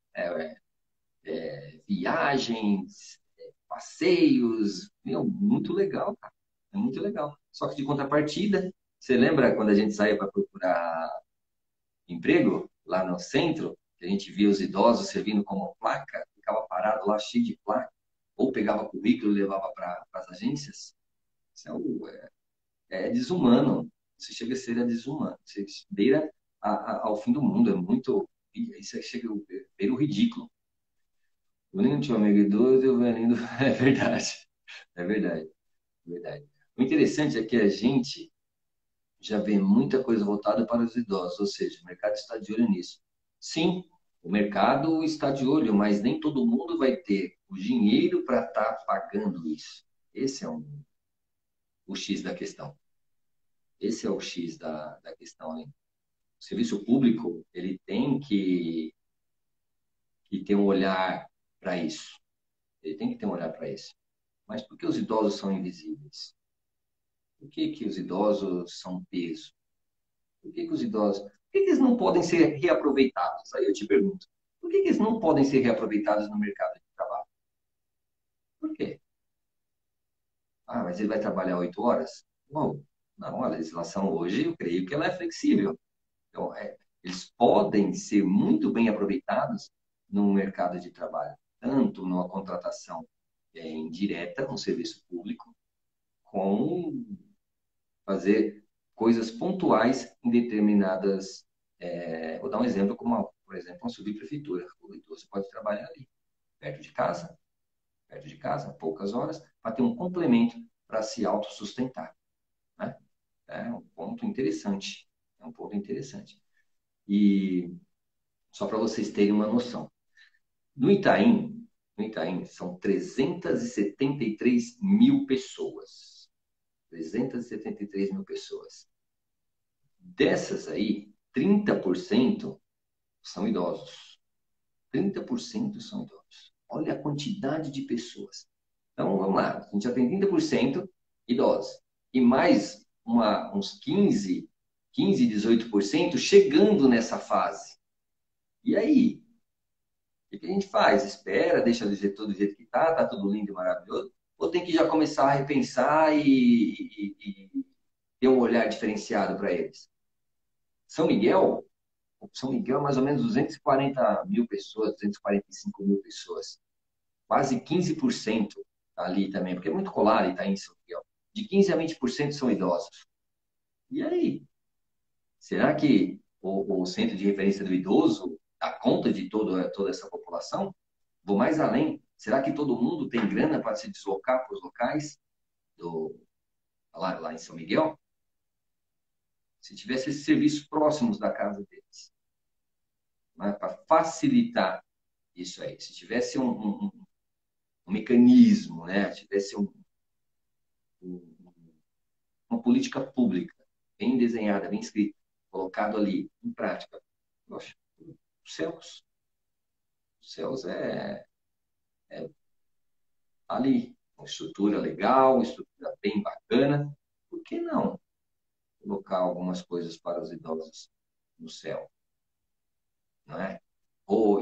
viagens, passeios. Meu, muito legal, cara. É muito legal. Só que de contrapartida, você lembra quando a gente saía para procurar emprego lá no centro, que a gente via os idosos servindo como placa, ficava parado lá cheio de placa, ou pegava currículo e levava para as agências? Isso é desumano. Você chega a ser desumano. Você beira ao fim do mundo. É muito. Isso aí chega a ver o ridículo. O menino tinha um amigo idoso e o velhinho. É verdade. É verdade. É verdade. O interessante é que a gente já vê muita coisa voltada para os idosos, ou seja, o mercado está de olho nisso. Sim, o mercado está de olho, mas nem todo mundo vai ter o dinheiro para estar pagando isso. Esse é o X da questão. Esse é o X da questão, né? O serviço público, ele tem que ter um olhar para isso. Ele tem que ter um olhar para isso. Mas por que os idosos são invisíveis? Por que os idosos são peso? Por que os idosos... Por que eles não podem ser reaproveitados? Aí eu te pergunto. Por que eles não podem ser reaproveitados no mercado de trabalho? Por quê? Ah, mas ele vai trabalhar 8 horas? Bom, não, a legislação hoje, eu creio que ela é flexível. Então, eles podem ser muito bem aproveitados no mercado de trabalho, tanto numa contratação indireta, no serviço público, como fazer coisas pontuais em determinadas. Vou dar um exemplo, por exemplo, uma subprefeitura. O idoso pode trabalhar ali, perto de casa, poucas horas, para ter um complemento para se autossustentar. Né? É um ponto interessante. É um ponto interessante. E só para vocês terem uma noção. No Itaim são 373 mil pessoas. 373 mil pessoas. Dessas aí, 30% são idosos. 30% são idosos. Olha a quantidade de pessoas. Então, vamos lá. A gente já tem 30% idosos. E mais uns 18% chegando nessa fase. E aí? O que a gente faz? Espera, deixa do jeito que tá tudo lindo e maravilhoso? Ou tem que já começar a repensar e ter um olhar diferenciado para eles? São Miguel, São Miguel é mais ou menos 240 mil pessoas, 245 mil pessoas. Quase 15% ali também, porque é muito colar e está em São Miguel. De 15 a 20% são idosos. E aí? Será que o centro de referência do idoso dá conta de toda essa população? Vou mais além. Será que todo mundo tem grana para se deslocar para os locais do, lá em São Miguel? Se tivesse esses serviços próximos da casa deles, né, para facilitar isso aí. Se tivesse um mecanismo, né, tivesse um, uma política pública bem desenhada, bem escrita, colocado ali em prática. Poxa, os céus é ali, uma estrutura legal, uma estrutura bem bacana. Por que não colocar algumas coisas para os idosos no céu, não é?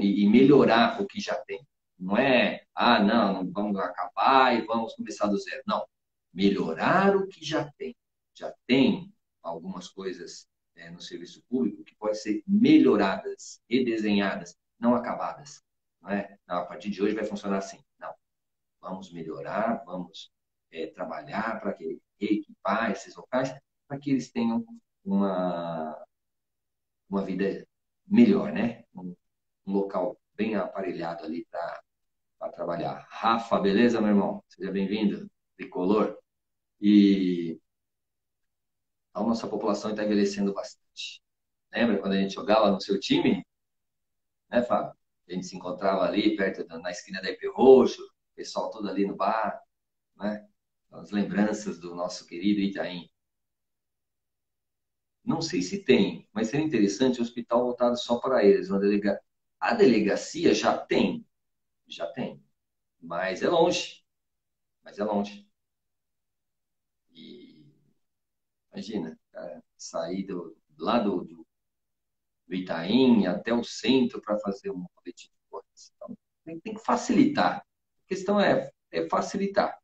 E melhorar o que já tem. Não é, não vamos acabar e vamos começar do zero. Não, melhorar o que já tem. Já tem algumas coisas no serviço público que podem ser melhoradas, redesenhadas, não acabadas. Não é? Não, a partir de hoje vai funcionar assim. Não, vamos melhorar, vamos trabalhar para reequipar esses locais, para que eles tenham uma, uma vida melhor, né? Um local bem aparelhado ali para trabalhar. Rafa, beleza, meu irmão? Seja bem-vindo, tricolor. E a nossa população está envelhecendo bastante. Lembra quando a gente jogava no seu time, né, Fábio? A gente se encontrava ali perto na esquina da IP Roxo, o pessoal todo ali no bar, né? As lembranças do nosso querido Itaim. Não sei se tem, mas seria interessante o hospital voltado só para eles. A delegacia já tem, mas é longe, mas é longe. E imagina, cara, sair lá do Itaim até o centro para fazer um boletim de ocorrência. Então, tem que facilitar. A questão é facilitar,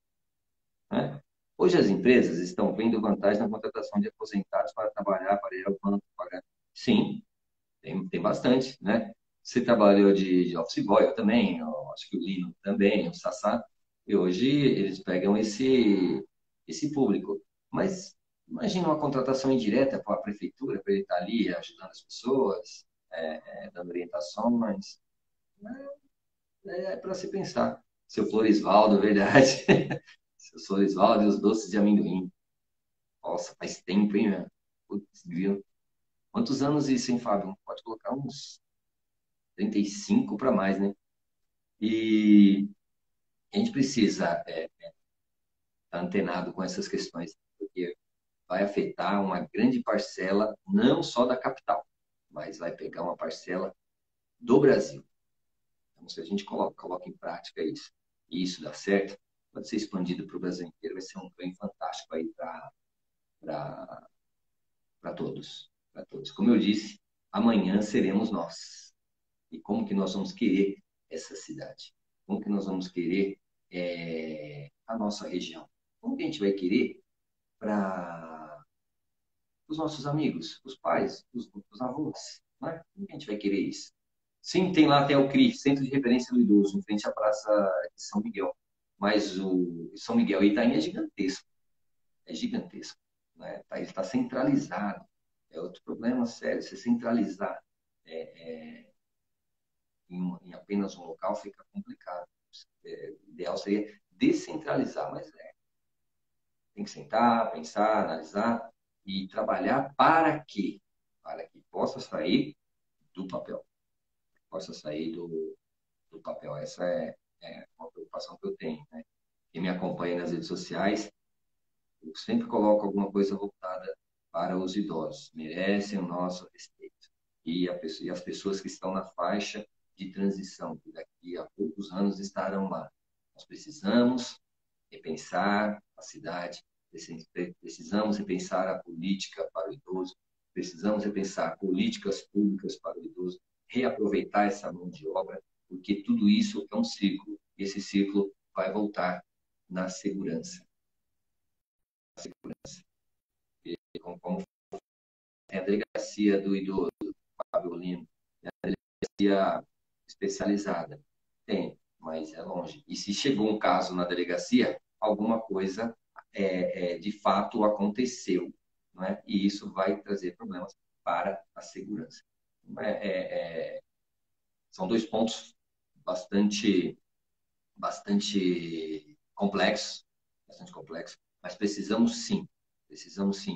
né? Hoje as empresas estão vendo vantagem na contratação de aposentados para trabalhar, para ir ao banco, pagar. Sim, tem bastante, né? Você trabalhou de office boy, eu também, eu acho que o Lino também, o Sassá, e hoje eles pegam esse público. Mas Imagina uma contratação indireta para a prefeitura, para ele estar ali ajudando as pessoas, dando orientações. É para se pensar. Seu Floresvaldo, verdade. Seu Floresvaldo e os doces de amendoim. Nossa, faz tempo, hein, meu? Putz, viu? Quantos anos isso, hein, Fábio? Pode colocar uns 35 para mais, né? E a gente precisa estar antenado com essas questões, porque vai afetar uma grande parcela, não só da capital, mas vai pegar uma parcela do Brasil. Então, se a gente coloca em prática isso, e isso dá certo, pode ser expandido para o Brasil inteiro, vai ser um ganho fantástico aí para todos. Para todos. Como eu disse, amanhã seremos nós. E como que nós vamos querer essa cidade? Como que nós vamos querer a nossa região? Como que a gente vai querer para os nossos amigos, os pais, os avós? Né? Como que a gente vai querer isso? Sim, tem lá até o CRI, Centro de Referência do Idoso, em frente à Praça de São Miguel. Mas o São Miguel e Itaim é gigantesco. Né? Ele está centralizado. É outro problema sério. Se centralizar em apenas um local fica complicado. O ideal seria descentralizar, mas tem que sentar, pensar, analisar e trabalhar para quê? Para que possa sair do papel. Possa sair do papel. Essa é uma preocupação que eu tenho. Né? Quem me acompanha nas redes sociais, eu sempre coloco alguma coisa voltada para os idosos. Merecem o nosso respeito. E as pessoas que estão na faixa de transição, que daqui a poucos anos estarão lá. Nós precisamos repensar a cidade, precisamos repensar a política para o idoso, precisamos repensar políticas públicas para o idoso, reaproveitar essa mão de obra, porque tudo isso é um ciclo. E esse ciclo vai voltar na segurança. Como tem a delegacia do idoso, Fábio Lino, tem a delegacia especializada. Tem, mas é longe. E se chegou um caso na delegacia, alguma coisa de fato aconteceu, não é? E isso vai trazer problemas para a segurança. São dois pontos bastante, bastante complexos, mas precisamos sim,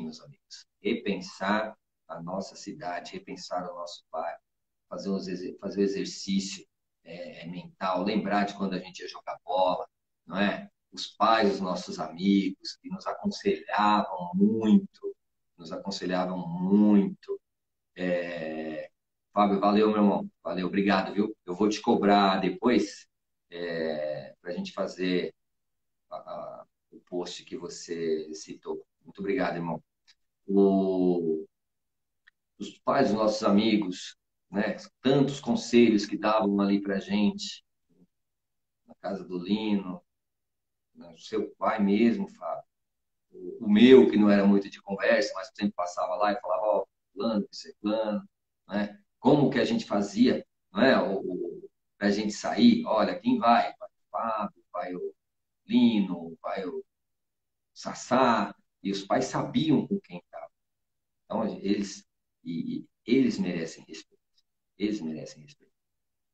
meus amigos, repensar a nossa cidade, repensar o nosso bairro, fazer o exercício mental, lembrar de quando a gente ia jogar bola, não é? Os pais, os nossos amigos, que nos aconselhavam muito. Fábio, valeu, meu irmão, valeu, obrigado, viu? Eu vou te cobrar depois para a gente fazer o post que você citou. Muito obrigado, irmão. O, os pais dos nossos amigos, né? Tantos conselhos que davam ali para gente, na casa do Lino, né? O seu pai mesmo, Fábio. O meu, que não era muito de conversa, mas sempre passava lá e falava, ó, plano, isso é plano, né? Como que a gente fazia, né? Para a gente sair, olha, quem vai? Vai o Fábio, vai o Lino, vai o Sassá, e os pais sabiam com quem estava. Então, eles merecem respeito. Eles merecem respeito.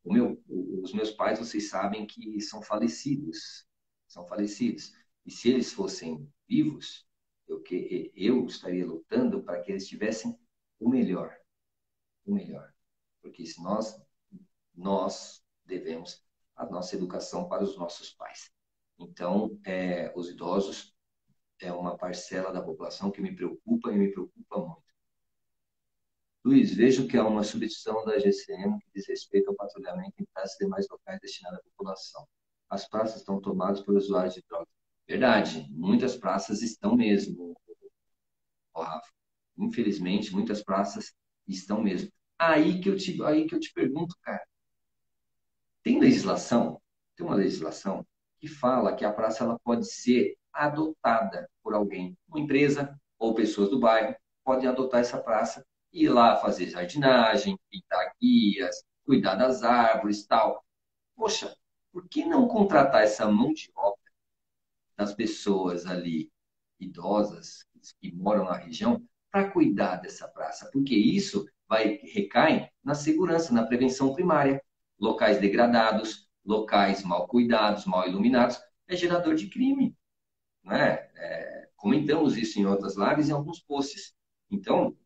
Os meus pais, vocês sabem que são falecidos. São falecidos. E se eles fossem vivos, eu estaria lutando para que eles tivessem o melhor. O melhor. Porque se nós devemos a nossa educação para os nossos pais. Então, os idosos é uma parcela da população que me preocupa e me preocupa muito. Luiz, vejo que há uma substituição da GCM que diz respeito ao patrulhamento em praças e demais locais destinados à população. As praças estão tomadas por usuários de drogas. Verdade, muitas praças estão mesmo, Rafa. Infelizmente, muitas praças estão mesmo. Aí que eu te pergunto, cara, tem legislação? Tem uma legislação que fala que a praça ela pode ser adotada por alguém, uma empresa ou pessoas do bairro podem adotar essa praça e ir lá fazer jardinagem, pintar guias, cuidar das árvores, tal. Poxa, por que não contratar essa mão de obra das pessoas ali idosas, que munícipes que moram na região para cuidar dessa praça, porque isso recai na segurança, na prevenção primária. Locais degradados, locais mal cuidados, mal iluminados, é gerador de crime, né? Comentamos isso em outras lives e em alguns posts. Então,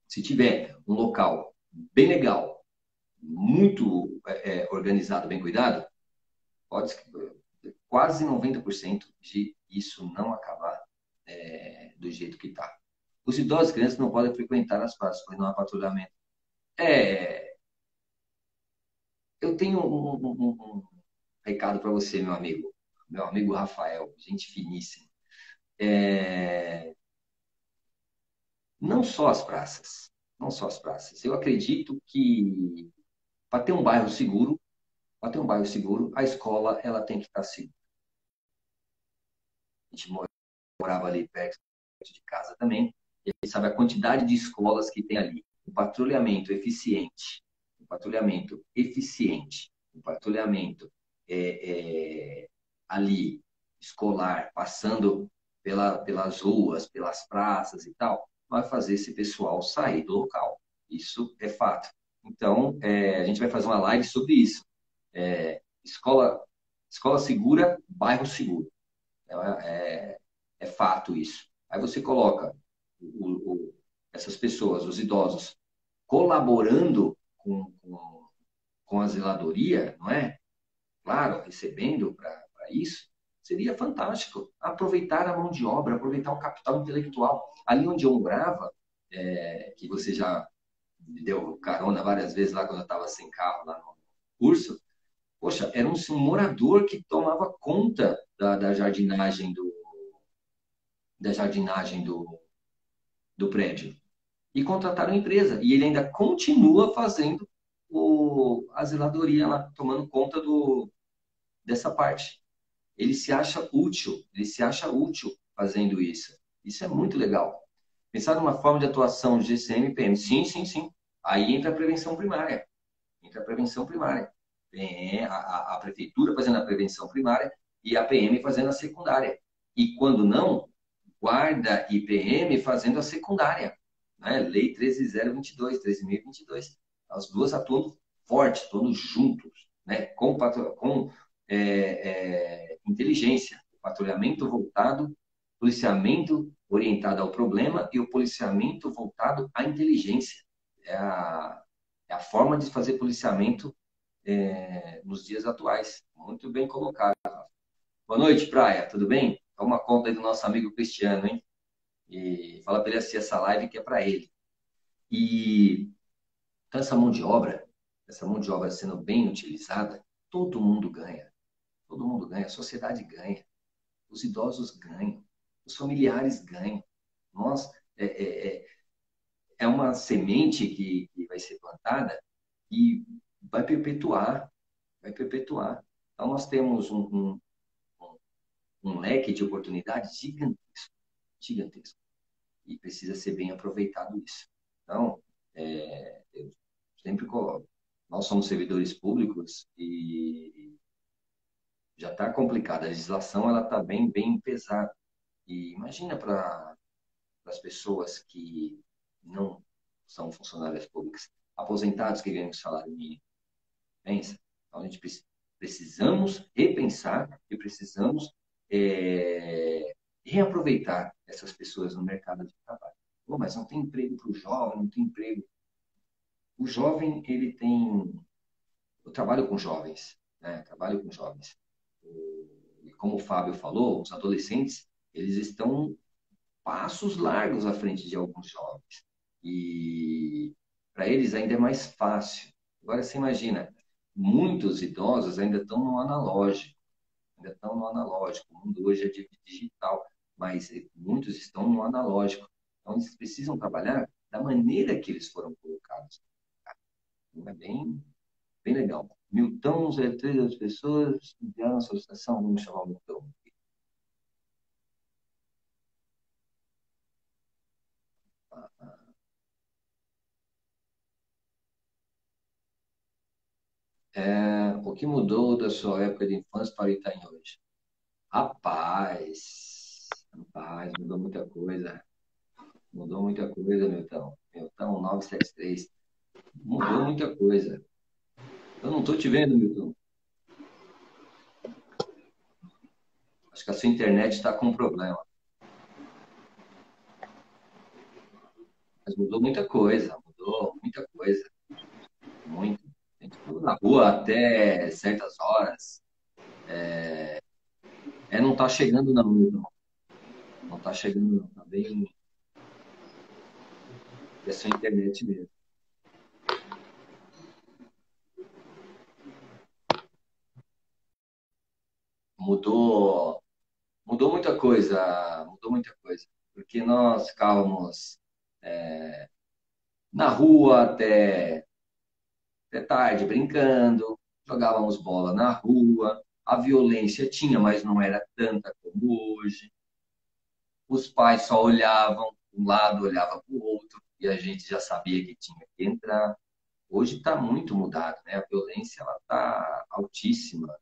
se tiver um local bem legal, muito organizado, bem cuidado, pode quase 90% de isso não acabar do jeito que está. Os idosos e crianças não podem frequentar as praças, pois não há patrulhamento. É, eu tenho um recado para você, meu amigo Rafael, gente finíssima. Não só as praças, não só as praças. Eu acredito que para ter um bairro seguro, para ter um bairro seguro, a escola ela tem que estar segura. A gente morava ali perto de casa também, e a gente sabe a quantidade de escolas que tem ali. Um patrulhamento eficiente, um patrulhamento eficiente, um patrulhamento ali escolar, passando pelas ruas, pelas praças e tal, vai fazer esse pessoal sair do local. Isso é fato. Então, a gente vai fazer uma live sobre isso. Escola, escola segura, bairro seguro. É fato isso. Aí você coloca essas pessoas, os idosos, colaborando com a zeladoria, não é? Claro, recebendo para isso, seria fantástico. Aproveitar a mão de obra, aproveitar o capital intelectual. Ali onde eu morava, que você já me deu carona várias vezes lá quando eu estava sem carro lá no curso, poxa, era um morador que tomava conta da jardinagem do prédio. E contrataram a empresa. E ele ainda continua fazendo a zeladoria lá, tomando conta dessa parte. Ele se acha útil fazendo isso. Isso é muito legal. Pensar numa forma de atuação de GCM e PM. Sim, sim, sim. Aí entra a prevenção primária. Entra a prevenção primária. A prefeitura fazendo a prevenção primária e a PM fazendo a secundária. E quando não, guarda e PM fazendo a secundária. Né? Lei 13.022, 13.022. As duas atuam forte, atuando juntos, né? com inteligência. O patrulhamento voltado, policiamento orientado ao problema e o policiamento voltado à inteligência. É a forma de fazer policiamento nos dias atuais. Muito bem colocado. Boa noite, Praia. Tudo bem? Toma conta aí do nosso amigo Cristiano, hein? E fala para ele assistir essa live que é para ele. E então, essa mão de obra sendo bem utilizada, todo mundo ganha. Todo mundo ganha, a sociedade ganha, os idosos ganham, os familiares ganham. Nós, é uma semente que vai ser plantada e vai perpetuar, vai perpetuar. Então, nós temos um leque de oportunidades gigantesco, gigantesco. E precisa ser bem aproveitado isso. Então, eu sempre coloco, nós somos servidores públicos e já está complicada. A legislação ela está bem, bem pesada. E imagina para as pessoas que não são funcionárias públicas, aposentados que ganham salário mínimo. Pensa. Então, a gente precisamos repensar e precisamos reaproveitar essas pessoas no mercado de trabalho. Pô, mas não tem emprego para o jovem, não tem emprego. O jovem, ele tem... Eu trabalho com jovens, né? Trabalho com jovens. E como o Fábio falou, os adolescentes, eles estão passos largos à frente de alguns jovens. E para eles ainda é mais fácil. Agora você imagina, muitos idosos ainda estão no analógico, ainda estão no analógico. O mundo hoje é digital, mas muitos estão no analógico. Então eles precisam trabalhar da maneira que eles foram colocados. Então, é bem, bem legal. Milton, 03 das pessoas enviaram a solicitação, vamos chamar o Milton. O que mudou da sua época de infância para o Itaim hoje? Rapaz, mudou muita coisa. Mudou muita coisa, Milton. Milton 973. Mudou muita coisa. Eu não estou te vendo, Milton. Acho que a sua internet está com problema. Mas mudou muita coisa. Mudou muita coisa. Muito. A gente ficou na rua até certas horas. Não está chegando não, Milton. Não está chegando não. Está bem. É a sua internet mesmo. Mudou. Mudou muita coisa. Mudou muita coisa. Porque nós ficávamos na rua até tarde brincando, jogávamos bola na rua, a violência tinha, mas não era tanta como hoje. Os pais só olhavam, um lado olhava para o outro, e a gente já sabia que tinha que entrar. Hoje está muito mudado, né? A violência ela está altíssima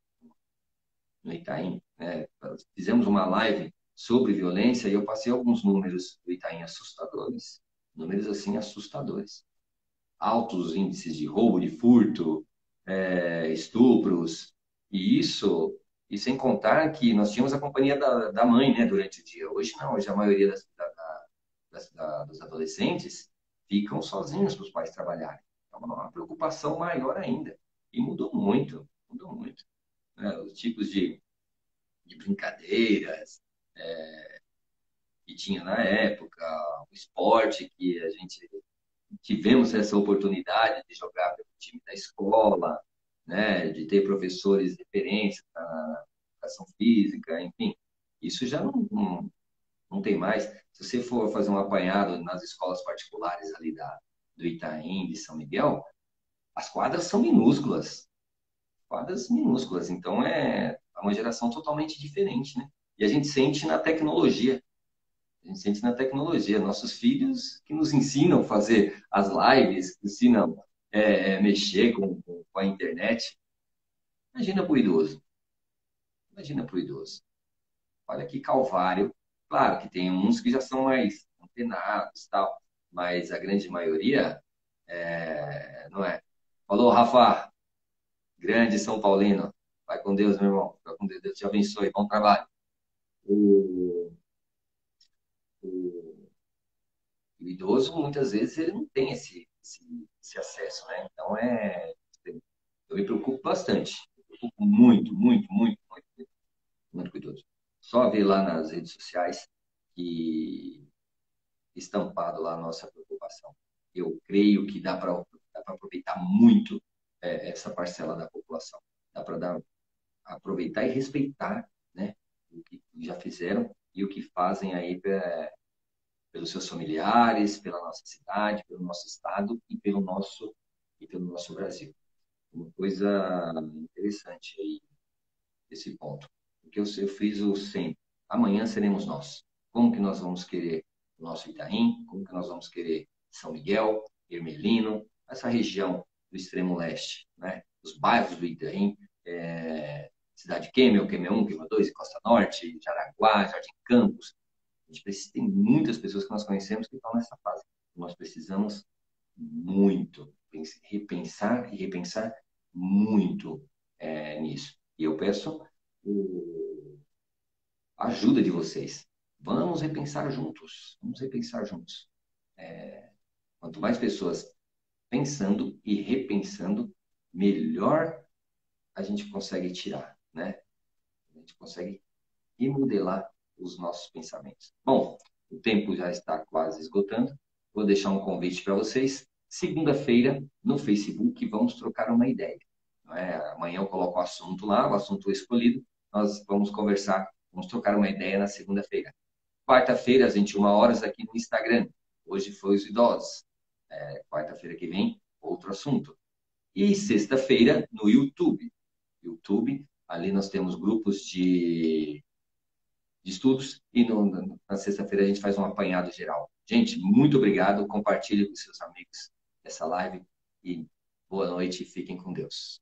no Itaim, né? Fizemos uma live sobre violência e eu passei alguns números do Itaim assustadores, números assim assustadores, altos índices de roubo, de furto, estupros, e e sem contar que nós tínhamos a companhia da mãe, né, durante o dia. Hoje não, hoje a maioria dos adolescentes ficam sozinhos para os pais trabalharem. É uma preocupação maior ainda. E mudou muito. Né? Os tipos de brincadeiras que tinha na época, o esporte que a gente tivemos essa oportunidade de jogar pelo time da escola, né, de ter professores referência na educação física, enfim, isso já não tem mais. Se você for fazer um apanhado nas escolas particulares ali do Itaim, de São Miguel, as quadras são minúsculas, quadras minúsculas, então é uma geração totalmente diferente, né? E a gente sente na tecnologia. A gente sente na tecnologia. Nossos filhos que nos ensinam a fazer as lives, que ensinam mexer com a internet. Imagina para o idoso. Imagina para o idoso. Olha que calvário. Claro que tem uns que já são mais antenados, tal, mas a grande maioria não é. Falou, Rafa, grande São Paulino. Vai com Deus, meu irmão. Vai com Deus. Deus te abençoe. Bom trabalho. O, o, o idoso, muitas vezes, ele não tem esse acesso, né? Então, eu me preocupo bastante. Me preocupo muito, muito, muito, muito, muito com o idoso. Só ver lá nas redes sociais que estampado lá a nossa preocupação. Eu creio que dá para aproveitar muito essa parcela da população. Dá para aproveitar e respeitar, né, o que já fizeram e o que fazem aí pelos seus familiares, pela nossa cidade, pelo nosso estado e pelo nosso Brasil. Uma coisa interessante aí esse ponto. Porque eu fiz o sempre. Amanhã seremos nós. Como que nós vamos querer o nosso Itaim? Como que nós vamos querer São Miguel, Ermelino, essa região do extremo leste, né? Os bairros do Itaim, Cidade Quêmea, Quêmea 1, Quêmea 2, Costa Norte, Jaraguá, Jardim Campos. A gente precisa, tem muitas pessoas que nós conhecemos que estão nessa fase. Nós precisamos muito repensar e repensar muito nisso. E eu peço a ajuda de vocês. Vamos repensar juntos. Vamos repensar juntos. Quanto mais pessoas pensando e repensando, melhor a gente consegue tirar, né? A gente consegue remodelar os nossos pensamentos. Bom, o tempo já está quase esgotando. Vou deixar um convite para vocês. Segunda-feira, no Facebook, vamos trocar uma ideia. Não é? Amanhã eu coloco o assunto lá, o assunto escolhido. Nós vamos conversar, vamos trocar uma ideia na segunda-feira. Quarta-feira, às 21 horas, aqui no Instagram. Hoje foi os idosos. Quarta-feira que vem, outro assunto. E sexta-feira, no YouTube. YouTube, ali nós temos grupos de estudos e na sexta-feira a gente faz um apanhado geral. Gente, muito obrigado. Compartilhe com seus amigos essa live e boa noite e fiquem com Deus.